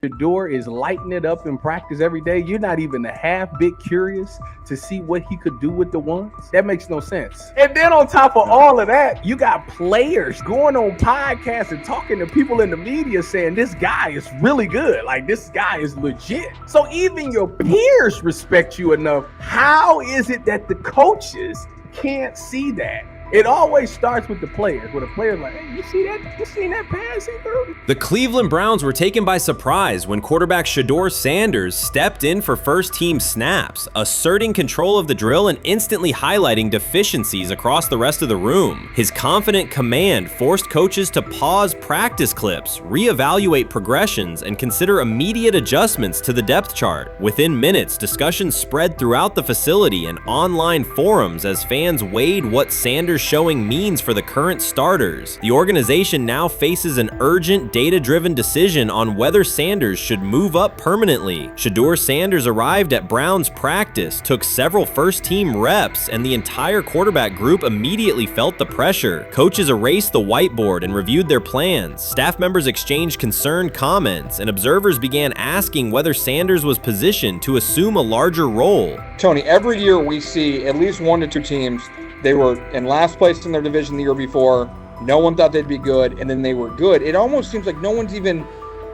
Shedeur is lighting it up in practice every day. You're not even a half bit curious to see what he could do with the ones. That makes no sense. And then on top of all of that, you got players going on podcasts and talking to people in the media saying this guy is really good. Like, this guy is legit. So even your peers respect you enough. How is it that the coaches can't see that? It always starts with the players, where the player's like, hey, you see that? You seen that pass he threw? The Cleveland Browns were taken by surprise when quarterback Shedeur Sanders stepped in for first-team snaps, asserting control of the drill and instantly highlighting deficiencies across the rest of the room. His confident command forced coaches to pause practice clips, reevaluate progressions, and consider immediate adjustments to the depth chart. Within minutes, discussions spread throughout the facility and online forums as fans weighed what Sanders' showing means for the current starters. The organization now faces an urgent, data-driven decision on whether Sanders should move up permanently. Shedeur Sanders arrived at Browns practice, took several first-team reps, and the entire quarterback group immediately felt the pressure. Coaches erased the whiteboard and reviewed their plans. Staff members exchanged concerned comments, and observers began asking whether Sanders was positioned to assume a larger role. Tony, every year we see at least 1 to 2 teams. They were in last place in their division the year before. No one thought they'd be good, and then they were good. It almost seems like no one's even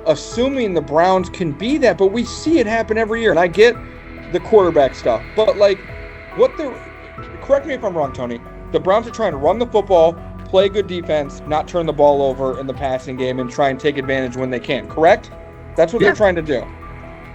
assuming the Browns can be that, but we see it happen every year. And I get the quarterback stuff, but correct me if I'm wrong, Tony. The Browns are trying to run the football, play good defense, not turn the ball over in the passing game, and try and take advantage when they can, correct? That's what they're trying to do.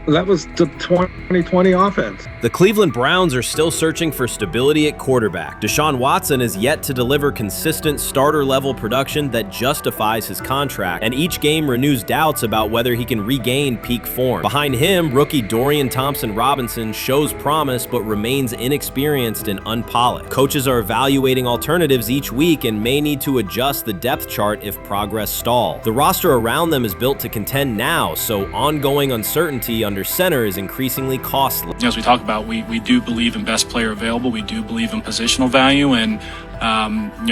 That was the 2020 offense. The Cleveland Browns are still searching for stability at quarterback. Deshaun Watson is yet to deliver consistent starter-level production that justifies his contract, and each game renews doubts about whether he can regain peak form. Behind him, rookie Dorian Thompson-Robinson shows promise but remains inexperienced and unpolished. Coaches are evaluating alternatives each week and may need to adjust the depth chart if progress stalls. The roster around them is built to contend now, so ongoing uncertainty under center is increasingly costly. As we talk about, we do believe in best player available. We do believe in positional value, and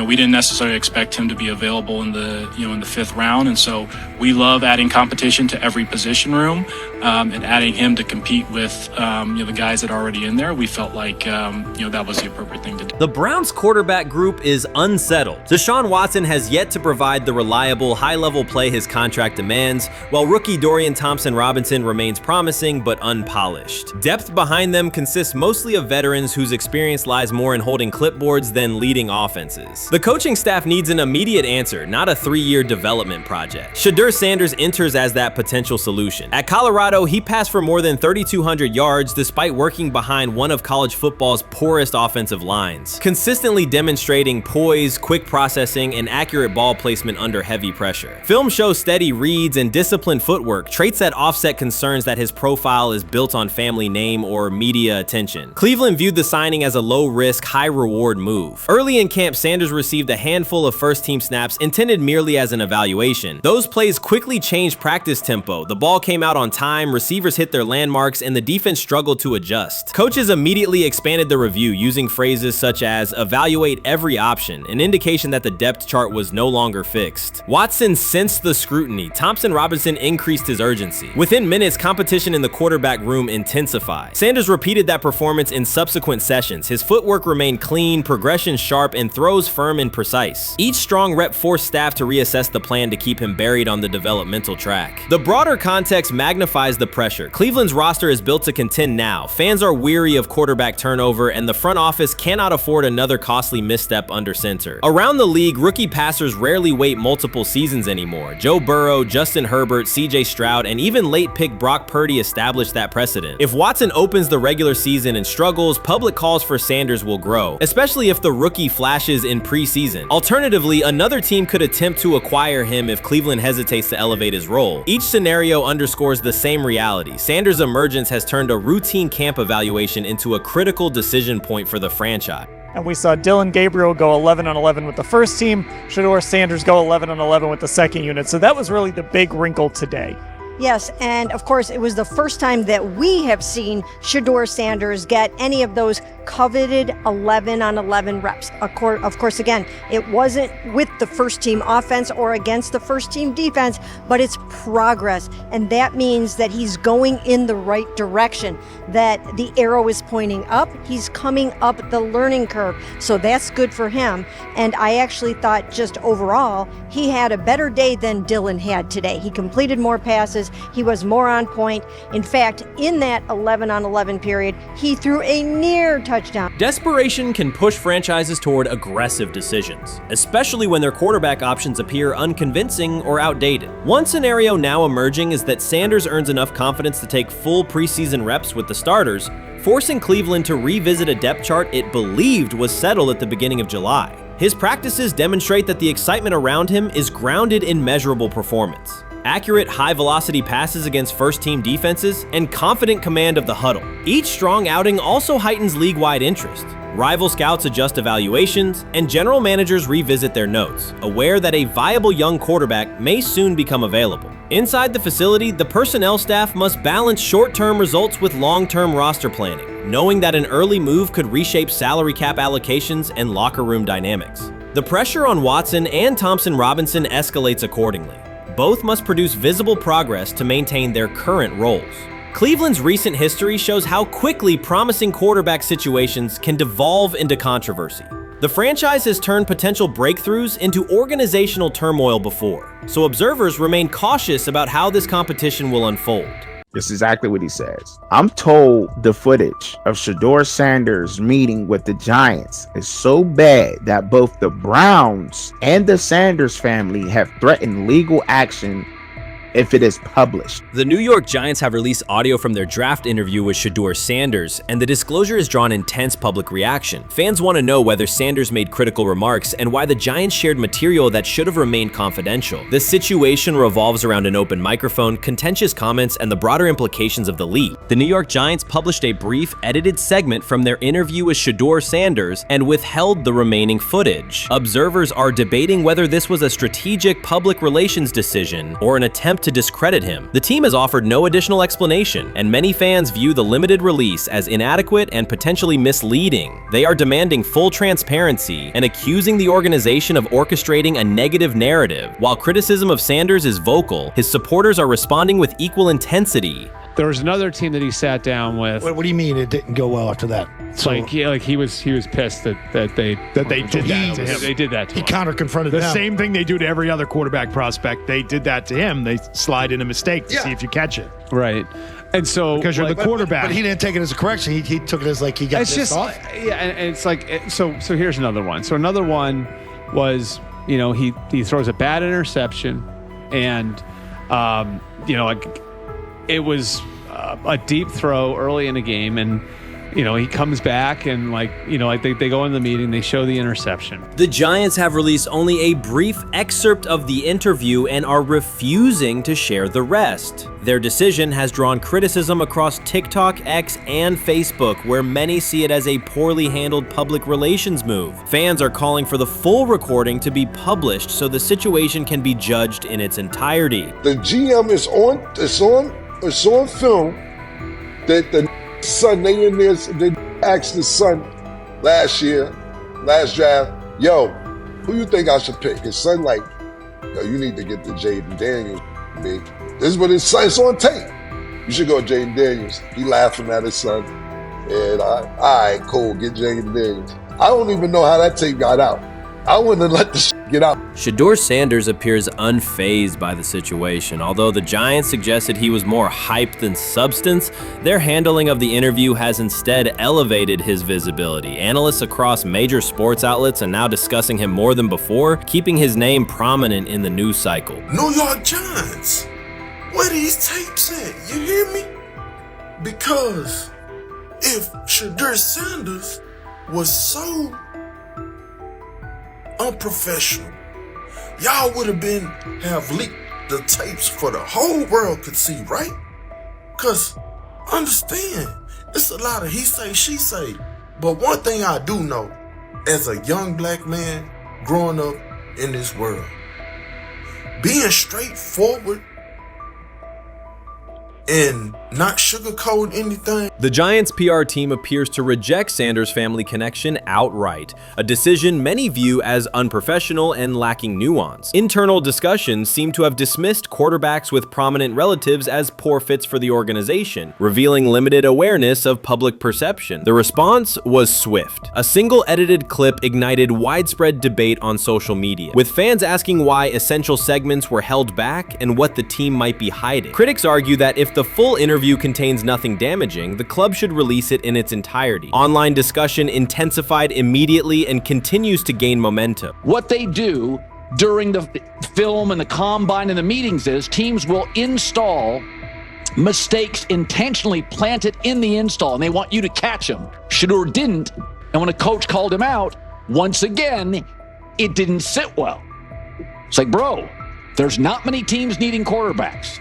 we didn't necessarily expect him to be available in the in the 5th round, and so we love adding competition to every position room and adding him to compete with the guys that are already in there. We felt like that was the appropriate thing to do. The Browns quarterback group is unsettled. Deshaun Watson has yet to provide the reliable, high-level play his contract demands, while rookie Dorian Thompson-Robinson remains promising but unpolished. Depth behind them consists mostly of veterans whose experience lies more in holding clipboards than leading offenses. The coaching staff needs an immediate answer, not a 3-year development project. Shedeur Sanders enters as that potential solution. At Colorado, he passed for more than 3,200 yards despite working behind one of college football's poorest offensive lines, consistently demonstrating poise, quick processing, and accurate ball placement under heavy pressure. Film shows steady reads and disciplined footwork, traits that offset concerns that his profile is built on family name or media attention. Cleveland viewed the signing as a low-risk, high-reward move. Early in camp, Sanders received a handful of first-team snaps intended merely as an evaluation. Those plays quickly changed practice tempo. The ball came out on time, receivers hit their landmarks, and the defense struggled to adjust. Coaches immediately expanded the review using phrases such as evaluate every option, an indication that the depth chart was no longer fixed. Watson sensed the scrutiny. Thompson-Robinson increased his urgency. Within minutes, competition in the quarterback room intensified. Sanders repeated that performance in subsequent sessions. His footwork remained clean, progression sharp, and throws firm and precise. Each strong rep forced staff to reassess the plan to keep him buried on the developmental track. The broader context magnifies the pressure. Cleveland's roster is built to contend now. Fans are weary of quarterback turnover, and the front office cannot afford another costly misstep under center. Around the league, rookie passers rarely wait multiple seasons anymore. Joe Burrow, Justin Herbert, CJ Stroud, and even late pick Brock Purdy established that precedent. If Watson opens the regular season and struggles, public calls for Sanders will grow, especially if the rookie flashes in preseason. Alternatively, another team could attempt to acquire him if Cleveland hesitates to elevate his role. Each scenario underscores the same reality. Sanders' emergence has turned a routine camp evaluation into a critical decision point for the franchise. And we saw Dylan Gabriel go 11-11 with the first team, Shedeur Sanders go 11-11 with the second unit. So that was really the big wrinkle today. Yes, and of course, it was the first time that we have seen Shedeur Sanders get any of those coveted 11 on 11 reps. Of course, again, it wasn't with the first team offense or against the first team defense, but it's progress. And that means that he's going in the right direction, that the arrow is pointing up. He's coming up the learning curve. So that's good for him. And I actually thought just overall, he had a better day than Dylan had today. He completed more passes. He was more on point. In fact, in that 11 on 11 period, he threw a near touchdown. Desperation can push franchises toward aggressive decisions, especially when their quarterback options appear unconvincing or outdated. One scenario now emerging is that Sanders earns enough confidence to take full preseason reps with the starters, forcing Cleveland to revisit a depth chart it believed was settled at the beginning of July. His practices demonstrate that the excitement around him is grounded in measurable performance. Accurate, high-velocity passes against first-team defenses, and confident command of the huddle. Each strong outing also heightens league-wide interest. Rival scouts adjust evaluations, and general managers revisit their notes, aware that a viable young quarterback may soon become available. Inside the facility, the personnel staff must balance short-term results with long-term roster planning, knowing that an early move could reshape salary cap allocations and locker room dynamics. The pressure on Watson and Thompson Robinson escalates accordingly. Both must produce visible progress to maintain their current roles. Cleveland's recent history shows how quickly promising quarterback situations can devolve into controversy. The franchise has turned potential breakthroughs into organizational turmoil before, so observers remain cautious about how this competition will unfold. That's exactly what he says. I'm told the footage of Shedeur Sanders meeting with the Giants is so bad that both the Browns and the Sanders family have threatened legal action if it is published. The New York Giants have released audio from their draft interview with Shedeur Sanders, and the disclosure has drawn intense public reaction. Fans want to know whether Sanders made critical remarks and why the Giants shared material that should have remained confidential. The situation revolves around an open microphone, contentious comments, and the broader implications of the league. The New York Giants published a brief, edited segment from their interview with Shedeur Sanders and withheld the remaining footage. Observers are debating whether this was a strategic public relations decision or an attempt to discredit him. The team has offered no additional explanation, and many fans view the limited release as inadequate and potentially misleading. They are demanding full transparency and accusing the organization of orchestrating a negative narrative. While criticism of Sanders is vocal, his supporters are responding with equal intensity. There was another team that he sat down with. What do you mean it didn't go well after that? So, he was pissed that they did that to him. They did that to him. He counter-confronted the them. same thing they do to every other quarterback prospect. They did that to him. They slide in a mistake to see if you catch it. Right. And so because you're the quarterback. But he didn't take it as a correction. He took it as like he got pissed off. Yeah, and it's like so here's another one. So another one was, he throws a bad interception, and it was a deep throw early in the game, and he comes back and they go in the meeting, they show the interception. The Giants have released only a brief excerpt of the interview and are refusing to share the rest. Their decision has drawn criticism across TikTok, X, and Facebook, where many see it as a poorly handled public relations move. Fans are calling for the full recording to be published so the situation can be judged in its entirety. The GM is on film that the son, they asked the son last draft, who you think I should pick? His son you need to get the Jaden Daniels, big. This is what his son, it's on tape. You should go Jaden Daniels. He laughing at his son. And all right, cool, get Jaden Daniels. I don't even know how that tape got out. I wouldn't have let the get out. Shedeur Sanders appears unfazed by the situation. Although the Giants suggested he was more hype than substance, their handling of the interview has instead elevated his visibility. Analysts across major sports outlets are now discussing him more than before, keeping his name prominent in the news cycle. New York Giants, where these tapes at? You hear me? Because if Shedeur Sanders was so unprofessional, y'all would have leaked the tapes for the whole world could see, right? Cause understand, it's a lot of he say, she say. But one thing I do know, as a young black man growing up in this world, being straightforward and not sugarcoat anything. The Giants' PR team appears to reject Sanders' family connection outright, a decision many view as unprofessional and lacking nuance. Internal discussions seem to have dismissed quarterbacks with prominent relatives as poor fits for the organization, revealing limited awareness of public perception. The response was swift. A single edited clip ignited widespread debate on social media, with fans asking why essential segments were held back and what the team might be hiding. Critics argue that if the full interview contains nothing damaging, the club should release it in its entirety. Online discussion intensified immediately and continues to gain momentum. What they do during the film and the combine and the meetings is teams will install mistakes intentionally planted in the install, and they want you to catch them. Shedeur didn't, and when a coach called him out, once again, it didn't sit well. It's like, bro, there's not many teams needing quarterbacks,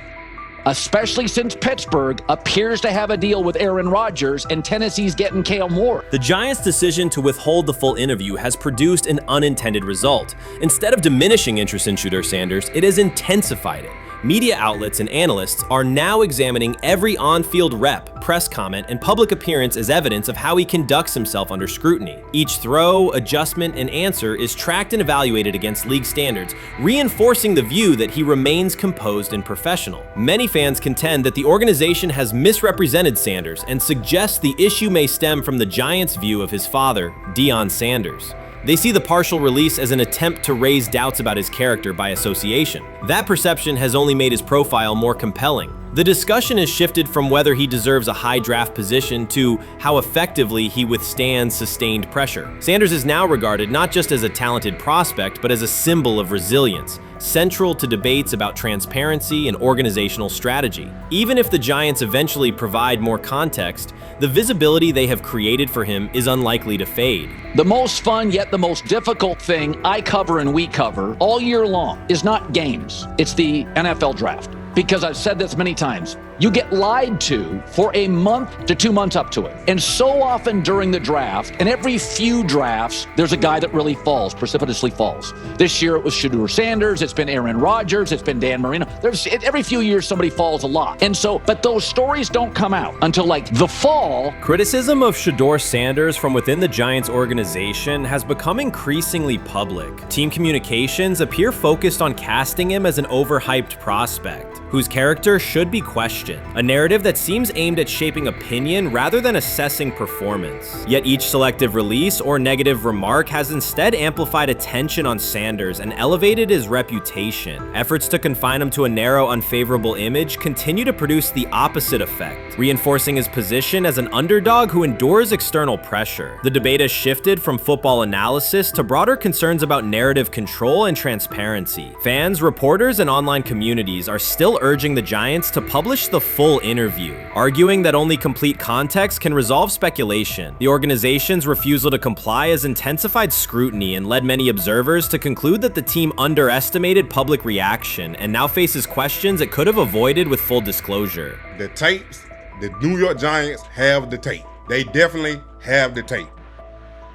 especially since Pittsburgh appears to have a deal with Aaron Rodgers and Tennessee's getting Kale Moore. The Giants' decision to withhold the full interview has produced an unintended result. Instead of diminishing interest in Shedeur Sanders, it has intensified it. Media outlets and analysts are now examining every on-field rep, press comment, and public appearance as evidence of how he conducts himself under scrutiny. Each throw, adjustment, and answer is tracked and evaluated against league standards, reinforcing the view that he remains composed and professional. Many fans contend that the organization has misrepresented Sanders and suggest the issue may stem from the Giants' view of his father, Deion Sanders. They see the partial release as an attempt to raise doubts about his character by association. That perception has only made his profile more compelling. The discussion has shifted from whether he deserves a high draft position to how effectively he withstands sustained pressure. Sanders is now regarded not just as a talented prospect, but as a symbol of resilience, central to debates about transparency and organizational strategy. Even if the Giants eventually provide more context, the visibility they have created for him is unlikely to fade. The most fun yet the most difficult thing I cover and we cover all year long is not games. It's the NFL draft. Because I've said this many times, you get lied to for a month to 2 months up to it. And so often during the draft, and every few drafts, there's a guy that really falls, precipitously falls. This year it was Shedeur Sanders, it's been Aaron Rodgers, it's been Dan Marino. Every few years somebody falls a lot. And so, but those stories don't come out until like the fall. Criticism of Shedeur Sanders from within the Giants organization has become increasingly public. Team communications appear focused on casting him as an overhyped prospect, whose character should be questioned, a narrative that seems aimed at shaping opinion rather than assessing performance. Yet each selective release or negative remark has instead amplified attention on Sanders and elevated his reputation. Efforts to confine him to a narrow, unfavorable image continue to produce the opposite effect, reinforcing his position as an underdog who endures external pressure. The debate has shifted from football analysis to broader concerns about narrative control and transparency. Fans, reporters, and online communities are still urging the Giants to publish the full interview, arguing that only complete context can resolve speculation. The organization's refusal to comply has intensified scrutiny and led many observers to conclude that the team underestimated public reaction and now faces questions it could have avoided with full disclosure. The tapes, the New York Giants have the tape. They definitely have the tape.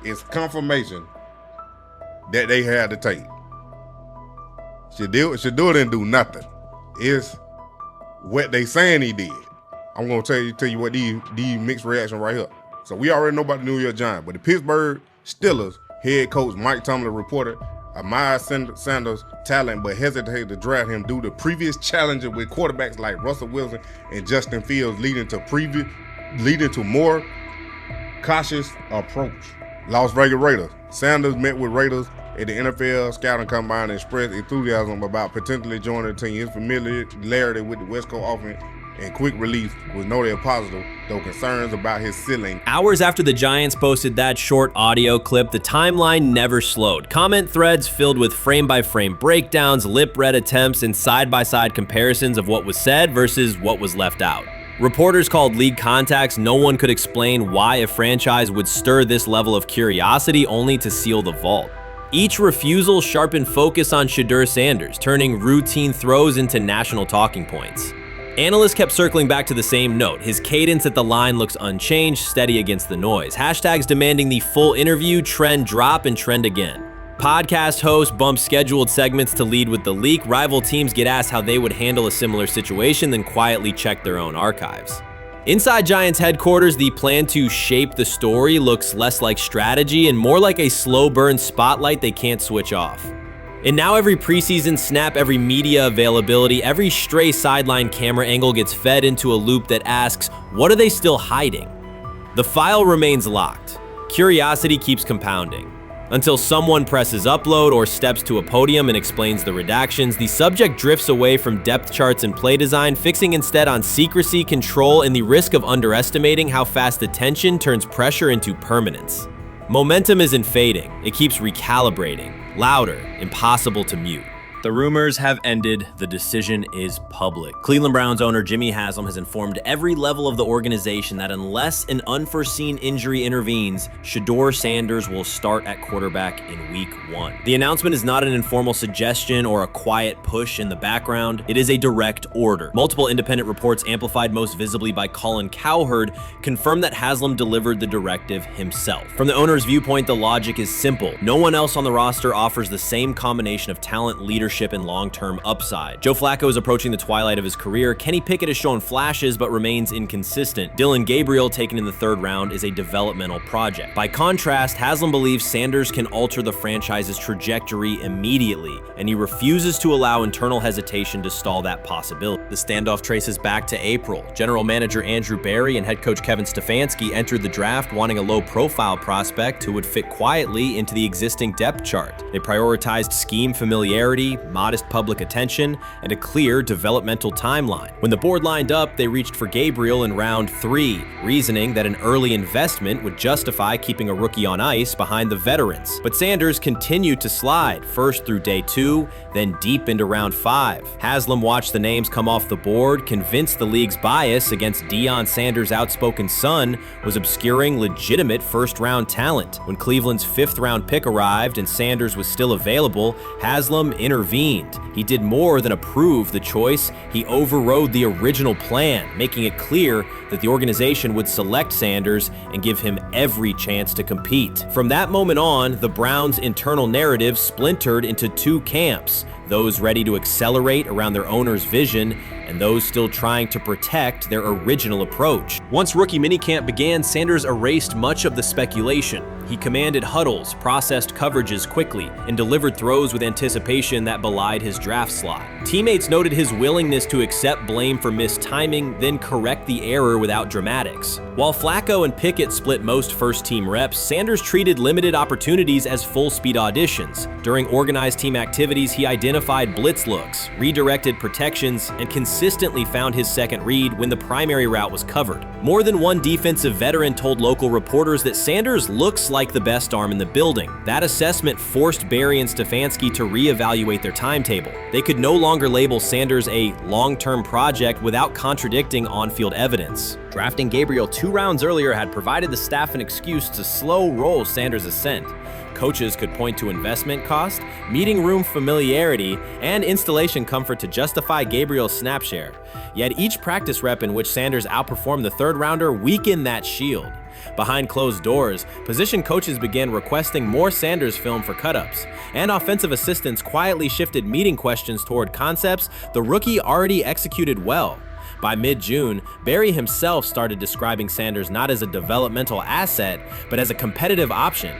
It's confirmation that they had the tape. Shedeur didn't do nothing. It's what they saying he did. I'm gonna tell you what these mixed reaction right here. So we already know about the New York Giants, but the Pittsburgh Steelers head coach Mike Tomlin reported admired Sanders' talent, but hesitated to draft him due to previous challenges with quarterbacks like Russell Wilson and Justin Fields, leading to more cautious approach. Las Vegas Raiders. Sanders met with Raiders at the NFL scouting combine and expressed enthusiasm about potentially joining the team. His familiarity with the West Coast offense and quick release was noted positive, though concerns about his ceiling. Hours after the Giants posted that short audio clip, the timeline never slowed. Comment threads filled with frame-by-frame breakdowns, lip-read attempts, and side-by-side comparisons of what was said versus what was left out. Reporters called league contacts. No one could explain why a franchise would stir this level of curiosity only to seal the vault. Each refusal sharpened focus on Shedeur Sanders, turning routine throws into national talking points. Analysts kept circling back to the same note. His cadence at the line looks unchanged, steady against the noise. Hashtags demanding the full interview, trend drop, and trend again. Podcast host bumps scheduled segments to lead with the leak. Rival teams get asked how they would handle a similar situation, then quietly check their own archives. Inside Giants headquarters, the plan to shape the story looks less like strategy and more like a slow burn spotlight they can't switch off. And now every preseason snap, every media availability, every stray sideline camera angle gets fed into a loop that asks, what are they still hiding? The file remains locked. Curiosity keeps compounding. Until someone presses upload or steps to a podium and explains the redactions, the subject drifts away from depth charts and play design, fixing instead on secrecy, control, and the risk of underestimating how fast attention turns pressure into permanence. Momentum isn't fading, it keeps recalibrating. Louder, impossible to mute. The rumors have ended. The decision is public. Cleveland Browns owner Jimmy Haslam has informed every level of the organization that unless an unforeseen injury intervenes, Shedeur Sanders will start at quarterback in week 1. The announcement is not an informal suggestion or a quiet push in the background. It is a direct order. Multiple independent reports, amplified most visibly by Colin Cowherd, confirm that Haslam delivered the directive himself. From the owner's viewpoint, the logic is simple. No one else on the roster offers the same combination of talent, leadership, and long-term upside. Joe Flacco is approaching the twilight of his career. Kenny Pickett has shown flashes but remains inconsistent. Dillon Gabriel, taken in the 3rd round, is a developmental project. By contrast, Haslam believes Sanders can alter the franchise's trajectory immediately, and he refuses to allow internal hesitation to stall that possibility. The standoff traces back to April. General manager Andrew Berry and head coach Kevin Stefanski entered the draft wanting a low-profile prospect who would fit quietly into the existing depth chart. They prioritized scheme familiarity, modest public attention, and a clear developmental timeline. When the board lined up, they reached for Gabriel in round 3, reasoning that an early investment would justify keeping a rookie on ice behind the veterans. But Sanders continued to slide, first through day 2, then deep into round 5. Haslam watched the names come off the board, convinced the league's bias against Deion Sanders' outspoken son was obscuring legitimate first-round talent. When Cleveland's 5th-round pick arrived and Sanders was still available, Haslam intervened. He did more than approve the choice, he overrode the original plan, making it clear that the organization would select Sanders and give him every chance to compete. From that moment on, the Browns' internal narrative splintered into 2 camps, those ready to accelerate around their owner's vision, and those still trying to protect their original approach. Once rookie minicamp began, Sanders erased much of the speculation. He commanded huddles, processed coverages quickly, and delivered throws with anticipation that belied his draft slot. Teammates noted his willingness to accept blame for missed timing, then correct the error without dramatics. While Flacco and Pickett split most first-team reps, Sanders treated limited opportunities as full-speed auditions. During organized team activities, he identified blitz looks, redirected protections, and consistently found his second read when the primary route was covered. More than one defensive veteran told local reporters that Sanders looks like the best arm in the building. That assessment forced Berry and Stefanski to reevaluate their timetable. They could no longer label Sanders a long-term project without contradicting on-field evidence. Drafting Gabriel 2 rounds earlier had provided the staff an excuse to slow roll Sanders' ascent. Coaches could point to investment cost, meeting room familiarity, and installation comfort to justify Gabriel's snap share. Yet each practice rep in which Sanders outperformed the 3rd rounder weakened that shield. Behind closed doors, position coaches began requesting more Sanders film for cut-ups, and offensive assistants quietly shifted meeting questions toward concepts the rookie already executed well. By mid-June, Berry himself started describing Sanders not as a developmental asset, but as a competitive option.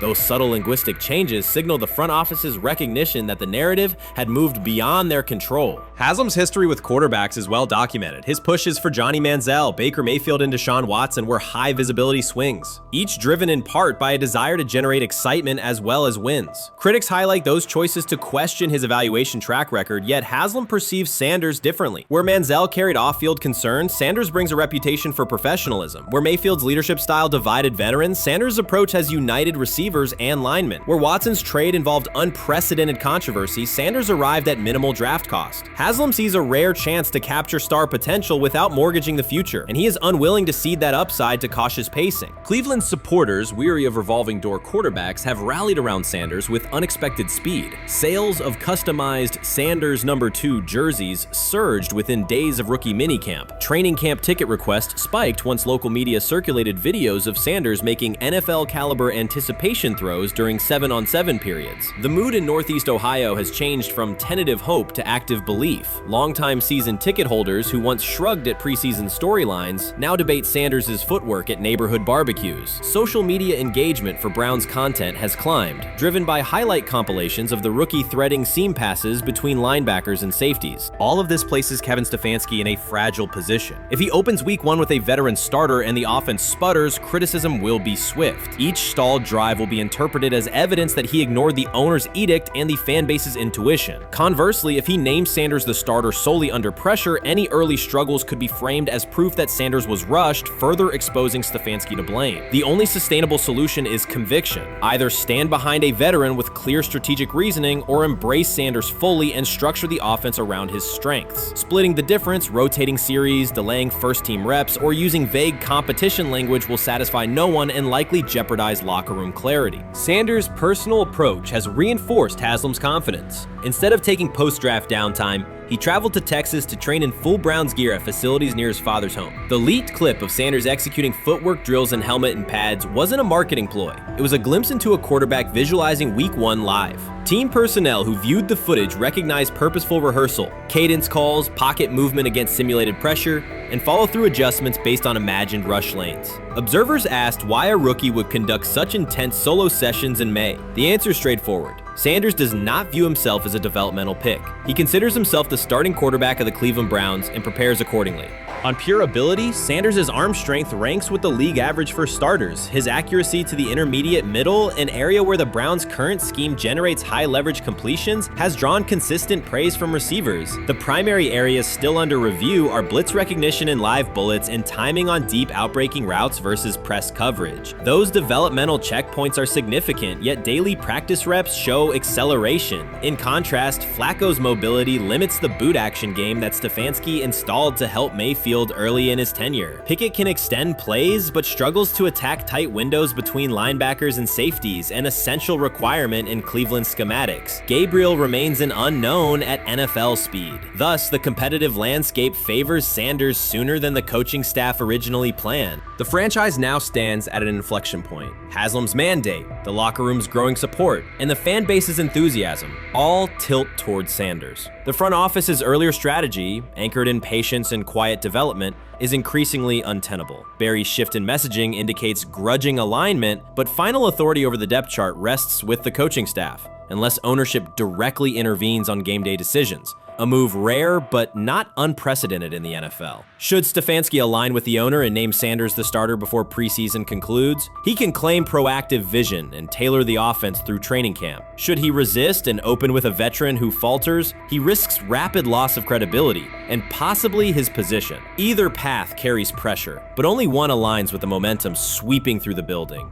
Those subtle linguistic changes signal the front office's recognition that the narrative had moved beyond their control. Haslam's history with quarterbacks is well documented. His pushes for Johnny Manziel, Baker Mayfield, and Deshaun Watson were high-visibility swings, each driven in part by a desire to generate excitement as well as wins. Critics highlight those choices to question his evaluation track record, yet Haslam perceives Sanders differently. Where Manziel carried off-field concerns, Sanders brings a reputation for professionalism. Where Mayfield's leadership style divided veterans, Sanders' approach has united receivers and linemen. Where Watson's trade involved unprecedented controversy, Sanders arrived at minimal draft cost. Haslam sees a rare chance to capture star potential without mortgaging the future, and he is unwilling to cede that upside to cautious pacing. Cleveland's supporters, weary of revolving door quarterbacks, have rallied around Sanders with unexpected speed. Sales of customized Sanders number 2 jerseys surged within days of rookie minicamp. Training camp ticket requests spiked once local media circulated videos of Sanders making NFL-caliber anticipation formation throws during 7-on-7 periods. The mood in Northeast Ohio has changed from tentative hope to active belief. Longtime season ticket holders who once shrugged at preseason storylines now debate Sanders' footwork at neighborhood barbecues. Social media engagement for Brown's content has climbed, driven by highlight compilations of the rookie threading seam passes between linebackers and safeties. All of this places Kevin Stefanski in a fragile position. If he opens week 1 with a veteran starter and the offense sputters, criticism will be swift. Each stalled drive will be interpreted as evidence that he ignored the owner's edict and the fan base's intuition. Conversely, if he names Sanders the starter solely under pressure, any early struggles could be framed as proof that Sanders was rushed, further exposing Stefanski to blame. The only sustainable solution is conviction. Either stand behind a veteran with clear strategic reasoning or embrace Sanders fully and structure the offense around his strengths. Splitting the difference, rotating series, delaying first-team reps, or using vague competition language will satisfy no one and likely jeopardize locker room clarity. Sanders' personal approach has reinforced Haslam's confidence. Instead of taking post-draft downtime, he traveled to Texas to train in full Browns gear at facilities near his father's home. The leaked clip of Sanders executing footwork drills in helmet and pads wasn't a marketing ploy. It was a glimpse into a quarterback visualizing Week 1 live. Team personnel who viewed the footage recognized purposeful rehearsal, cadence calls, pocket movement against simulated pressure, and follow-through adjustments based on imagined rush lanes. Observers asked why a rookie would conduct such intense solo sessions in May. The answer is straightforward. Sanders does not view himself as a developmental pick. He considers himself the starting quarterback of the Cleveland Browns and prepares accordingly. On pure ability, Sanders' arm strength ranks with the league average for starters. His accuracy to the intermediate middle, an area where the Browns' current scheme generates high leverage completions, has drawn consistent praise from receivers. The primary areas still under review are blitz recognition and live bullets and timing on deep outbreaking routes versus press coverage. Those developmental checkpoints are significant, yet daily practice reps show acceleration. In contrast, Flacco's mobility limits the boot action game that Stefanski installed to help Mayfield early in his tenure. Pickett can extend plays, but struggles to attack tight windows between linebackers and safeties, an essential requirement in Cleveland schematics. Gabriel remains an unknown at NFL speed. Thus, the competitive landscape favors Sanders sooner than the coaching staff originally planned. The franchise now stands at an inflection point. Haslam's mandate, the locker room's growing support, and the fan base's enthusiasm all tilt towards Sanders. The front office's earlier strategy, anchored in patience and quiet development, is increasingly untenable. Barry's shift in messaging indicates grudging alignment, but final authority over the depth chart rests with the coaching staff, unless ownership directly intervenes on game day decisions. A move rare, but not unprecedented in the NFL. Should Stefanski align with the owner and name Sanders the starter before preseason concludes, he can claim proactive vision and tailor the offense through training camp. Should he resist and open with a veteran who falters, he risks rapid loss of credibility and possibly his position. Either path carries pressure, but only one aligns with the momentum sweeping through the building.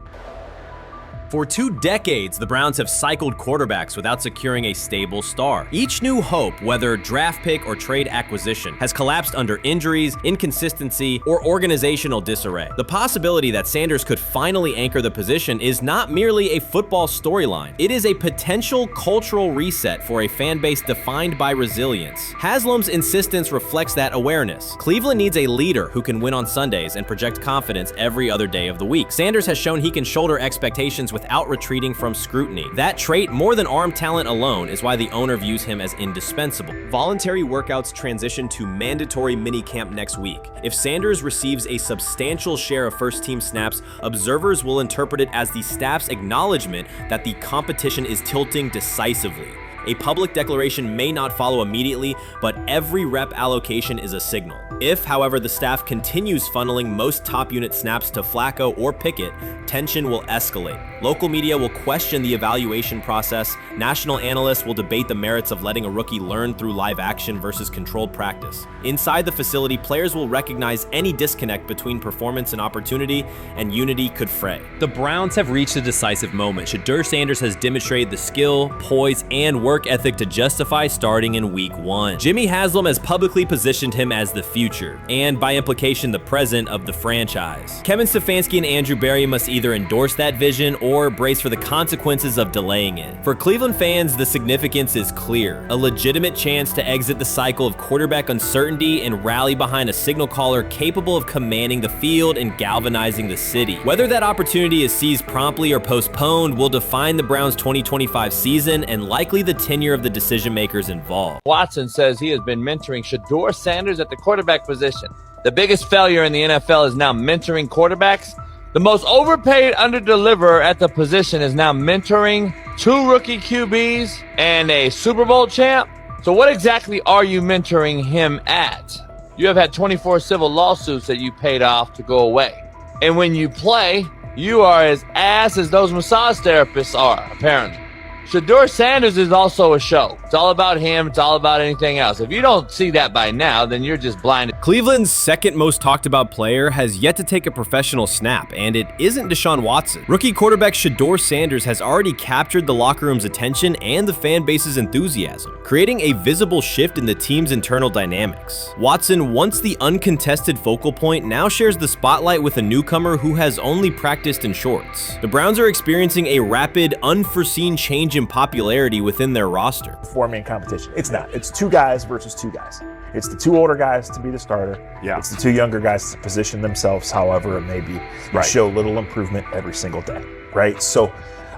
For 2 decades, the Browns have cycled quarterbacks without securing a stable star. Each new hope, whether draft pick or trade acquisition, has collapsed under injuries, inconsistency, or organizational disarray. The possibility that Sanders could finally anchor the position is not merely a football storyline. It is a potential cultural reset for a fan base defined by resilience. Haslam's insistence reflects that awareness. Cleveland needs a leader who can win on Sundays and project confidence every other day of the week. Sanders has shown he can shoulder expectations without retreating from scrutiny. That trait, more than arm talent alone, is why the owner views him as indispensable. Voluntary workouts transition to mandatory minicamp next week. If Sanders receives a substantial share of first-team snaps, observers will interpret it as the staff's acknowledgement that the competition is tilting decisively. A public declaration may not follow immediately, but every rep allocation is a signal. If, however, the staff continues funneling most top unit snaps to Flacco or Pickett, tension will escalate. Local media will question the evaluation process. National analysts will debate the merits of letting a rookie learn through live action versus controlled practice. Inside the facility, players will recognize any disconnect between performance and opportunity, and unity could fray. The Browns have reached a decisive moment. Shedeur Sanders has demonstrated the skill, poise, and work work ethic to justify starting in week 1. Jimmy Haslam has publicly positioned him as the future, and by implication the present of the franchise. Kevin Stefanski and Andrew Berry must either endorse that vision or brace for the consequences of delaying it. For Cleveland fans, the significance is clear. A legitimate chance to exit the cycle of quarterback uncertainty and rally behind a signal caller capable of commanding the field and galvanizing the city. Whether that opportunity is seized promptly or postponed will define the Browns' 2025 season and likely the tenure of the decision makers involved. Watson says he has been mentoring Shedeur Sanders at the quarterback position. The biggest failure in the NFL is now mentoring quarterbacks. The most overpaid underdeliverer at the position is now mentoring 2 rookie QBs and a Super Bowl champ. So what exactly are you mentoring him at? You have had 24 civil lawsuits that you paid off to go away. And when you play, you are as ass as those massage therapists are, apparently. Shedeur Sanders is also a show. It's all about him. It's all about anything else. If you don't see that by now, then you're just blinded. Cleveland's second most talked about player has yet to take a professional snap, and it isn't Deshaun Watson. Rookie quarterback Shedeur Sanders has already captured the locker room's attention and the fan base's enthusiasm, creating a visible shift in the team's internal dynamics. Watson, once the uncontested focal point, now shares the spotlight with a newcomer who has only practiced in shorts. The Browns are experiencing a rapid, unforeseen change in popularity within their roster. Four-man competition. It's not. It's 2 guys versus 2 guys. It's the 2 older guys to be the starter. Yeah. It's the 2 younger guys to position themselves however it may be. Right. Show little improvement every single day, right? So,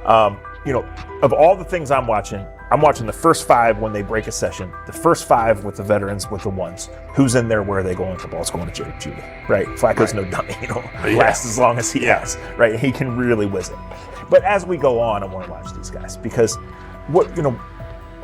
of all the things I'm watching the first 5 when they break a session, the first 5 with the veterans, with the ones. Who's in there, where are they going? The ball's going to Jerry Judy, right? Flacco's no dummy, lasts as long as he has, right? He can really whiz it. But as we go on, I want to watch these guys because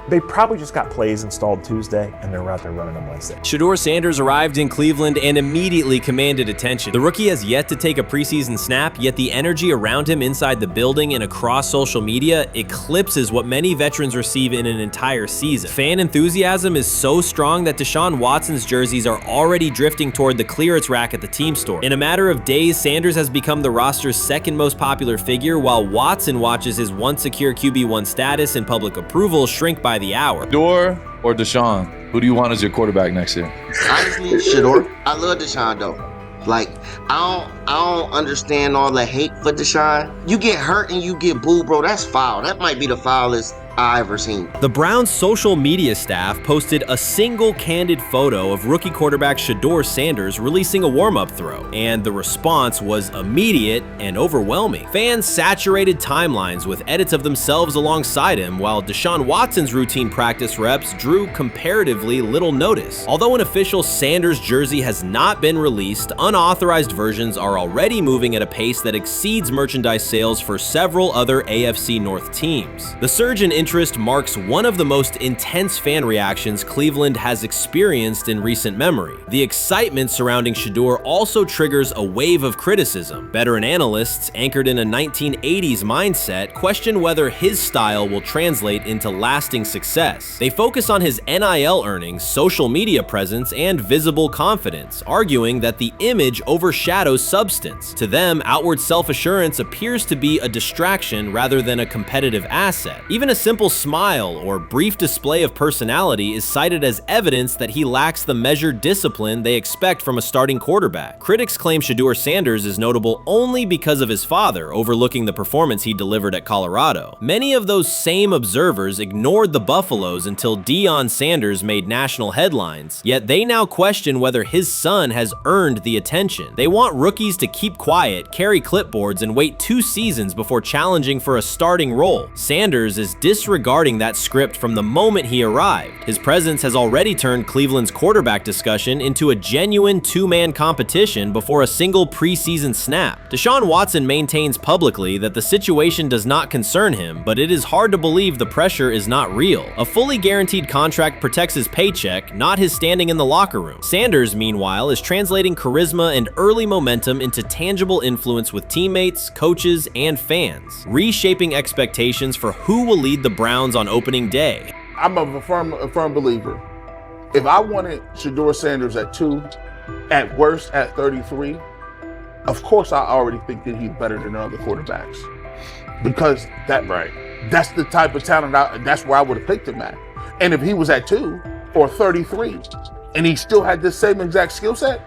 they probably just got plays installed Tuesday, and they're out there running them Wednesday. Shedeur Sanders arrived in Cleveland and immediately commanded attention. The rookie has yet to take a preseason snap, yet the energy around him inside the building and across social media eclipses what many veterans receive in an entire season. Fan enthusiasm is so strong that Deshaun Watson's jerseys are already drifting toward the clearance rack at the team store. In a matter of days, Sanders has become the roster's second most popular figure, while Watson watches his once secure QB1 status and public approval shrink by the hour. Shedeur or Deshaun? Who do you want as your quarterback next year? Honestly, Shedeur. I love Deshaun though. Like, I don't understand all the hate for Deshaun. You get hurt and you get booed, bro. That's foul. That might be the foulest I ever seen. The Browns' social media staff posted a single candid photo of rookie quarterback Shedeur Sanders releasing a warm-up throw, and the response was immediate and overwhelming. Fans saturated timelines with edits of themselves alongside him, while Deshaun Watson's routine practice reps drew comparatively little notice. Although an official Sanders jersey has not been released, unauthorized versions are already moving at a pace that exceeds merchandise sales for several other AFC North teams. The surge in interest marks one of the most intense fan reactions Cleveland has experienced in recent memory. The excitement surrounding Shedeur also triggers a wave of criticism. Veteran analysts, anchored in a 1980s mindset, question whether his style will translate into lasting success. They focus on his NIL earnings, social media presence, and visible confidence, arguing that the image overshadows substance. To them, outward self-assurance appears to be a distraction rather than a competitive asset. Even a simple smile or brief display of personality is cited as evidence that he lacks the measured discipline they expect from a starting quarterback. Critics claim Shedeur Sanders is notable only because of his father overlooking the performance he delivered at Colorado. Many of those same observers ignored the Buffaloes until Deion Sanders made national headlines, yet they now question whether his son has earned the attention. They want rookies to keep quiet, carry clipboards, and wait 2 seasons before challenging for a starting role. Sanders is disregarding that script from the moment he arrived. His presence has already turned Cleveland's quarterback discussion into a genuine 2-man competition before a single preseason snap. Deshaun Watson maintains publicly that the situation does not concern him, but it is hard to believe the pressure is not real. A fully guaranteed contract protects his paycheck, not his standing in the locker room. Sanders, meanwhile, is translating charisma and early momentum into tangible influence with teammates, coaches, and fans, reshaping expectations for who will lead the Browns on opening day. I'm a firm believer. If I wanted Shedeur Sanders at 2, at worst at 33, of course I already think that he's better than other quarterbacks. Because that's the type of talent, that's where I would have picked him at. And if he was at 2 or 33 and he still had the same exact skill set,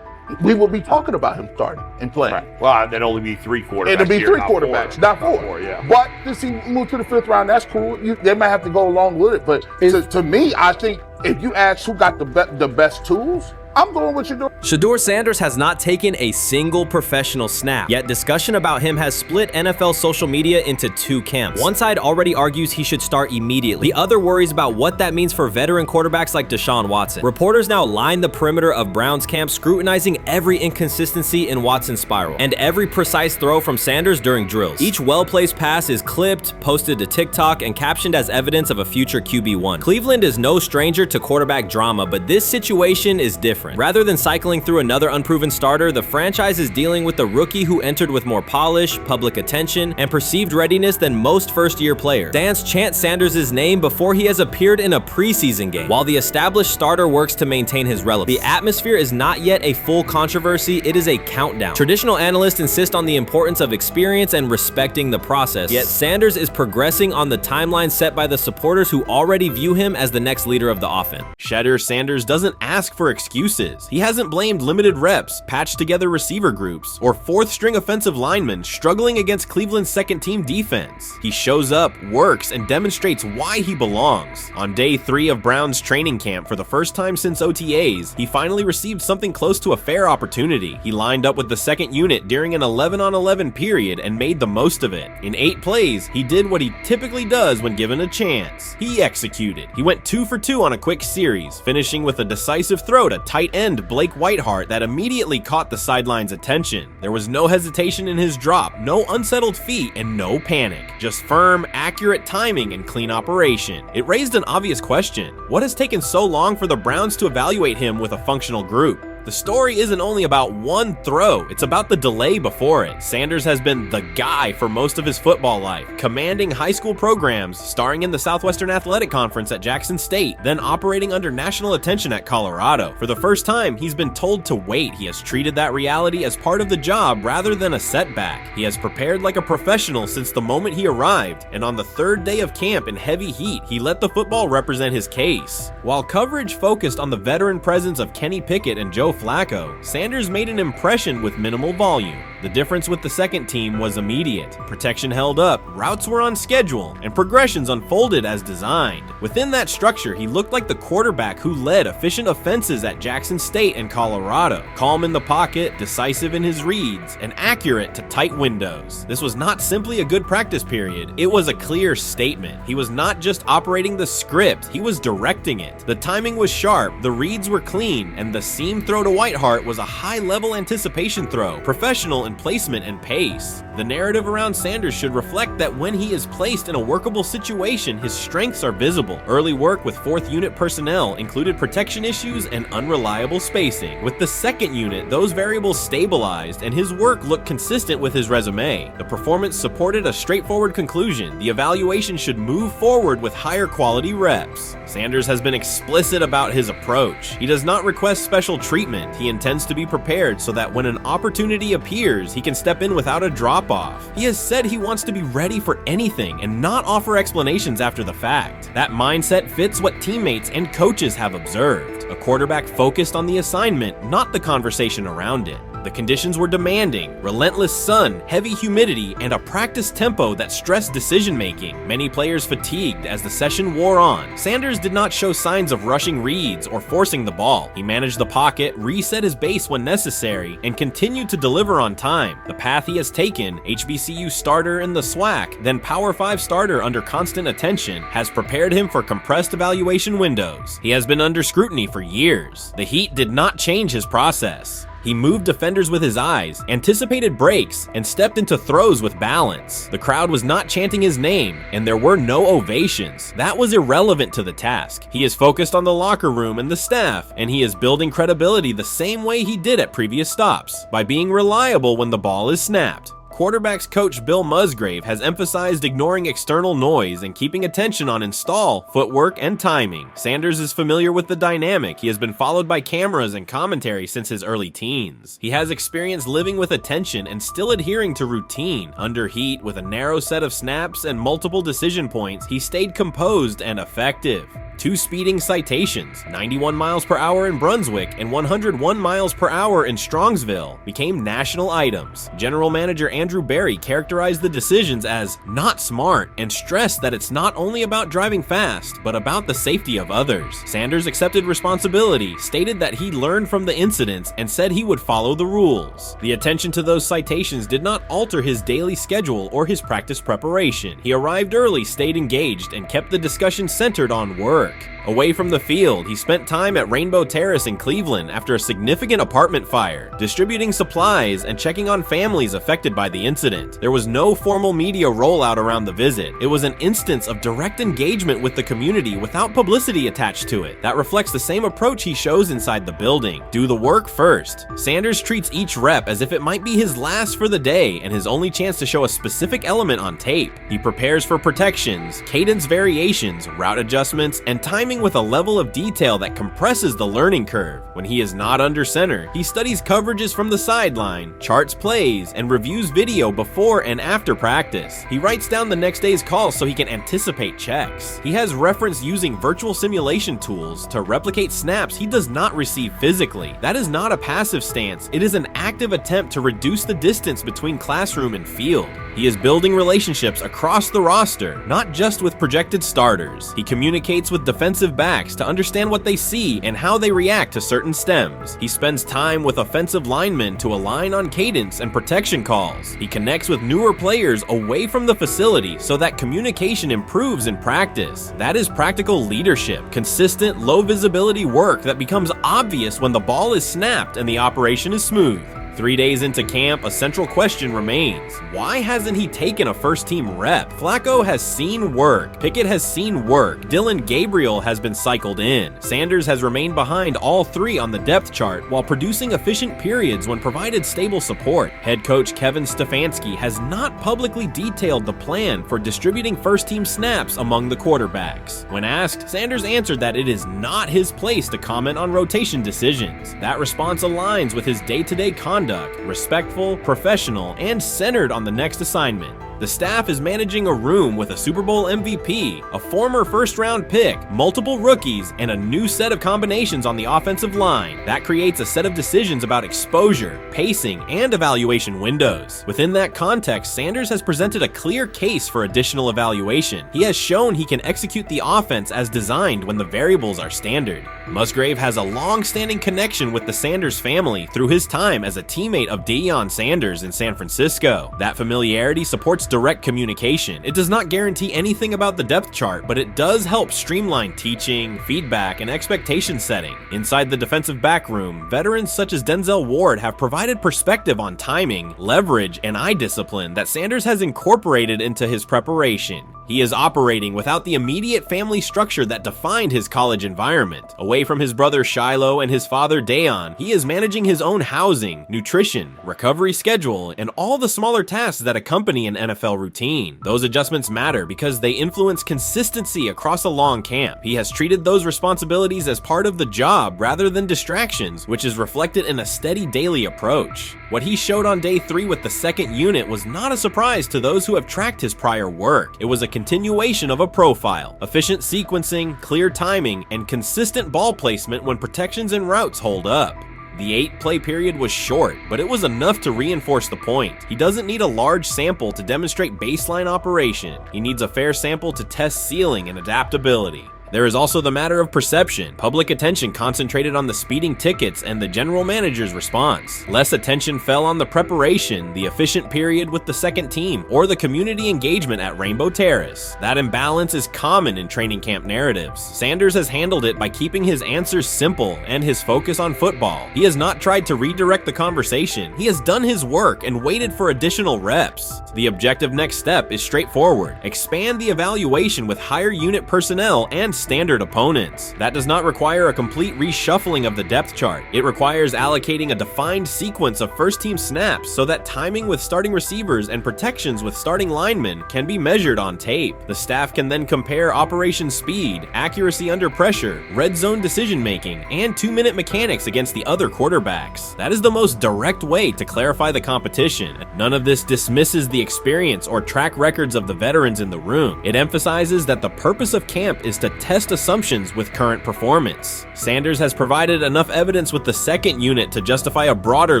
we would be talking about him starting and playing. Right. Well, there'd only be 3 quarterbacks. It'd be here, 3 quarterbacks, not 4. Yeah. But since he moved to the 5th round, that's cool. They might have to go along with it. But to me, I think if you ask who got the best tools, I'm going with Shedeur. Shedeur Sanders has not taken a single professional snap, yet discussion about him has split NFL social media into 2 camps. One side already argues he should start immediately. The other worries about what that means for veteran quarterbacks like Deshaun Watson. Reporters now line the perimeter of Browns camp, scrutinizing every inconsistency in Watson's spiral and every precise throw from Sanders during drills. Each well-placed pass is clipped, posted to TikTok, and captioned as evidence of a future QB1. Cleveland is no stranger to quarterback drama, but this situation is different. Rather than cycling through another unproven starter, the franchise is dealing with a rookie who entered with more polish, public attention, and perceived readiness than most first-year players. Fans chant Sanders' name before he has appeared in a preseason game, while the established starter works to maintain his relevance. The atmosphere is not yet a full controversy, it is a countdown. Traditional analysts insist on the importance of experience and respecting the process, yet Sanders is progressing on the timeline set by the supporters who already view him as the next leader of the offense. Shedeur Sanders doesn't ask for excuses. He hasn't blamed limited reps, patched together receiver groups, or 4th-string offensive linemen struggling against Cleveland's second-team defense. He shows up, works, and demonstrates why he belongs. On day 3 of Browns training camp, for the first time since OTAs, he finally received something close to a fair opportunity. He lined up with the 2nd unit during an 11-on-11 period and made the most of it. In 8 plays, he did what he typically does when given a chance. He executed. He went 2 for 2 on a quick series, finishing with a decisive throw to tight end Blake Whiteheart that immediately caught the sideline's attention. There was no hesitation in his drop, no unsettled feet, and no panic. Just firm, accurate timing and clean operation. It raised an obvious question. What has taken so long for the Browns to evaluate him with a functional group? The story isn't only about one throw, it's about the delay before it. Sanders has been the guy for most of his football life, commanding high school programs, starring in the Southwestern Athletic Conference at Jackson State, then operating under national attention at Colorado. For the first time, he's been told to wait. He has treated that reality as part of the job rather than a setback. He has prepared like a professional since the moment he arrived, and on the 3rd day of camp in heavy heat, he let the football represent his case. While coverage focused on the veteran presence of Kenny Pickett and Joe Flacco, Sanders made an impression with minimal volume. The difference with the second team was immediate. Protection held up, routes were on schedule, and progressions unfolded as designed. Within that structure, he looked like the quarterback who led efficient offenses at Jackson State and Colorado. Calm in the pocket, decisive in his reads, and accurate to tight windows. This was not simply a good practice period, it was a clear statement. He was not just operating the script, he was directing it. The timing was sharp, the reads were clean, and the seam throw to Whiteheart was a high-level anticipation throw, professional in placement and pace. The narrative around Sanders should reflect that when he is placed in a workable situation, his strengths are visible. Early work with 4th unit personnel included protection issues and unreliable spacing. With the 2nd unit, those variables stabilized and his work looked consistent with his resume. The performance supported a straightforward conclusion. The evaluation should move forward with higher quality reps. Sanders has been explicit about his approach. He does not request special treatment. He intends to be prepared so that when an opportunity appears, he can step in without a drop-off. He has said he wants to be ready for anything and not offer explanations after the fact. That mindset fits what teammates and coaches have observed. A quarterback focused on the assignment, not the conversation around it. The conditions were demanding, relentless sun, heavy humidity, and a practice tempo that stressed decision-making. Many players fatigued as the session wore on. Sanders did not show signs of rushing reads or forcing the ball. He managed the pocket, reset his base when necessary, and continued to deliver on time. The path he has taken, HBCU starter in the SWAC, then Power 5 starter under constant attention, has prepared him for compressed evaluation windows. He has been under scrutiny for years. The heat did not change his process. He moved defenders with his eyes, anticipated breaks, and stepped into throws with balance. The crowd was not chanting his name, and there were no ovations. That was irrelevant to the task. He is focused on the locker room and the staff, and he is building credibility the same way he did at previous stops, by being reliable when the ball is snapped. Quarterbacks coach Bill Musgrave has emphasized ignoring external noise and keeping attention on install, footwork, and timing. Sanders is familiar with the dynamic. He has been followed by cameras and commentary since his early teens. He has experience living with attention and still adhering to routine. Under heat, with a narrow set of snaps and multiple decision points, he stayed composed and effective. 2 speeding citations, 91 miles per hour in Brunswick and 101 miles per hour in Strongsville, became national items. General Manager Andrew Berry characterized the decisions as not smart and stressed that it's not only about driving fast, but about the safety of others. Sanders accepted responsibility, stated that he learned from the incidents, and said he would follow the rules. The attention to those citations did not alter his daily schedule or his practice preparation. He arrived early, stayed engaged, and kept the discussion centered on work. Away from the field, he spent time at Rainbow Terrace in Cleveland after a significant apartment fire, distributing supplies and checking on families affected by the incident. There was no formal media rollout around the visit. It was an instance of direct engagement with the community without publicity attached to it. That reflects the same approach he shows inside the building. Do the work first. Sanders treats each rep as if it might be his last for the day and his only chance to show a specific element on tape. He prepares for protections, cadence variations, route adjustments, and timing with a level of detail that compresses the learning curve. When he is not under center, he studies coverages from the sideline, charts plays, and reviews video before and after practice. He writes down the next day's calls so he can anticipate checks. He has referenced using virtual simulation tools to replicate snaps he does not receive physically. That is not a passive stance, it is an active attempt to reduce the distance between classroom and field. He is building relationships across the roster, not just with projected starters. He communicates with defensive backs to understand what they see and how they react to certain stems. He spends time with offensive linemen to align on cadence and protection calls. He connects with newer players away from the facility so that communication improves in practice. That is practical leadership, consistent, low visibility work that becomes obvious when the ball is snapped and the operation is smooth. 3 days into camp, a central question remains. Why hasn't he taken a first-team rep? Flacco has seen work. Pickett has seen work. Dillon Gabriel has been cycled in. Sanders has remained behind all 3 on the depth chart while producing efficient periods when provided stable support. Head coach Kevin Stefanski has not publicly detailed the plan for distributing first-team snaps among the quarterbacks. When asked, Sanders answered that it is not his place to comment on rotation decisions. That response aligns with his day-to-day conduct, respectful, professional, and centered on the next assignment. The staff is managing a room with a Super Bowl MVP, a former first-round pick, multiple rookies, and a new set of combinations on the offensive line. That creates a set of decisions about exposure, pacing, and evaluation windows. Within that context, Sanders has presented a clear case for additional evaluation. He has shown he can execute the offense as designed when the variables are standard. Musgrave has a long-standing connection with the Sanders family through his time as a teammate of Deion Sanders in San Francisco. That familiarity supports direct communication. It does not guarantee anything about the depth chart, but it does help streamline teaching, feedback, and expectation setting. Inside the defensive back room, veterans such as Denzel Ward have provided perspective on timing, leverage, and eye discipline that Sanders has incorporated into his preparation. He is operating without the immediate family structure that defined his college environment. Away from his brother Shiloh and his father Dayon, he is managing his own housing, nutrition, recovery schedule, and all the smaller tasks that accompany an NFL routine. Those adjustments matter because they influence consistency across a long camp. He has treated those responsibilities as part of the job rather than distractions, which is reflected in a steady daily approach. What he showed on day 3 with the second unit was not a surprise to those who have tracked his prior work. It was a continuation of a profile: efficient sequencing, clear timing, and consistent ball placement when protections and routes hold up. The 8-play period was short, but it was enough to reinforce the point. He doesn't need a large sample to demonstrate baseline operation. He needs a fair sample to test ceiling and adaptability. There is also the matter of perception. Public attention concentrated on the speeding tickets and the general manager's response. Less attention fell on the preparation, the efficient period with the second team, or the community engagement at Rainbow Terrace. That imbalance is common in training camp narratives. Sanders has handled it by keeping his answers simple and his focus on football. He has not tried to redirect the conversation. He has done his work and waited for additional reps. The objective next step is straightforward: expand the evaluation with higher unit personnel and against standard opponents. That does not require a complete reshuffling of the depth chart. It requires allocating a defined sequence of first-team snaps so that timing with starting receivers and protections with starting linemen can be measured on tape. The staff can then compare operation speed, accuracy under pressure, red zone decision-making, and 2-minute mechanics against the other quarterbacks. That is the most direct way to clarify the competition. None of this dismisses the experience or track records of the veterans in the room. It emphasizes that the purpose of camp is to test assumptions with current performance. Sanders has provided enough evidence with the second unit to justify a broader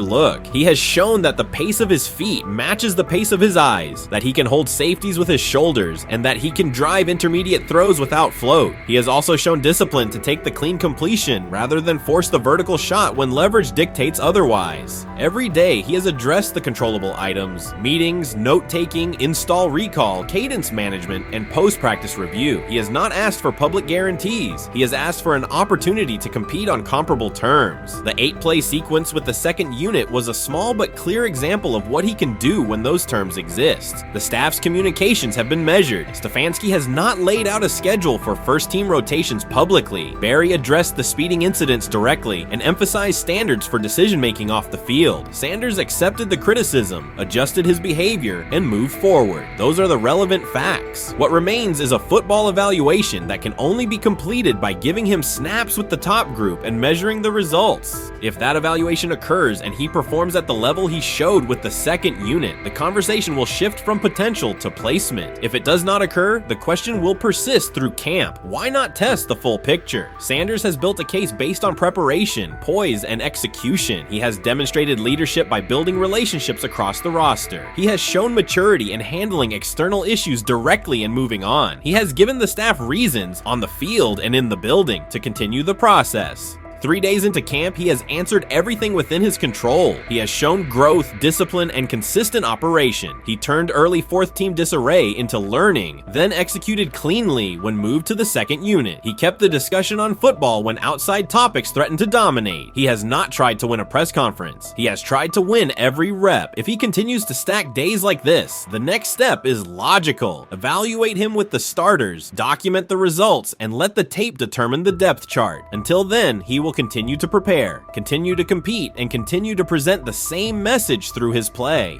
look. He has shown that the pace of his feet matches the pace of his eyes, that he can hold safeties with his shoulders, and that he can drive intermediate throws without float. He has also shown discipline to take the clean completion rather than force the vertical shot when leverage dictates otherwise. Every day, he has addressed the controllable items, meetings, note-taking, install recall, cadence management, and post-practice review. He has not asked for public guarantees. He has asked for an opportunity to compete on comparable terms. The 8-play sequence with the second unit was a small but clear example of what he can do when those terms exist. The staff's communications have been measured. Stefanski has not laid out a schedule for first-team rotations publicly. Barry addressed the speeding incidents directly and emphasized standards for decision-making off the field. Sanders accepted the criticism, adjusted his behavior, and moved forward. Those are the relevant facts. What remains is a football evaluation that can only be completed by giving him snaps with the top group and measuring the results. If that evaluation occurs and he performs at the level he showed with the second unit, the conversation will shift from potential to placement. If it does not occur, the question will persist through camp. Why not test the full picture? Sanders has built a case based on preparation, poise, and execution. He has demonstrated leadership by building relationships across the roster. He has shown maturity in handling external issues directly and moving on. He has given the staff reasons, on the field and in the building, to continue the process. 3 days into camp, he has answered everything within his control. He has shown growth, discipline, and consistent operation. He turned early fourth-team disarray into learning, then executed cleanly when moved to the second unit. He kept the discussion on football when outside topics threatened to dominate. He has not tried to win a press conference. He has tried to win every rep. If he continues to stack days like this, the next step is logical. Evaluate him with the starters, document the results, and let the tape determine the depth chart. Until then, he will continue to prepare, continue to compete, and continue to present the same message through his play.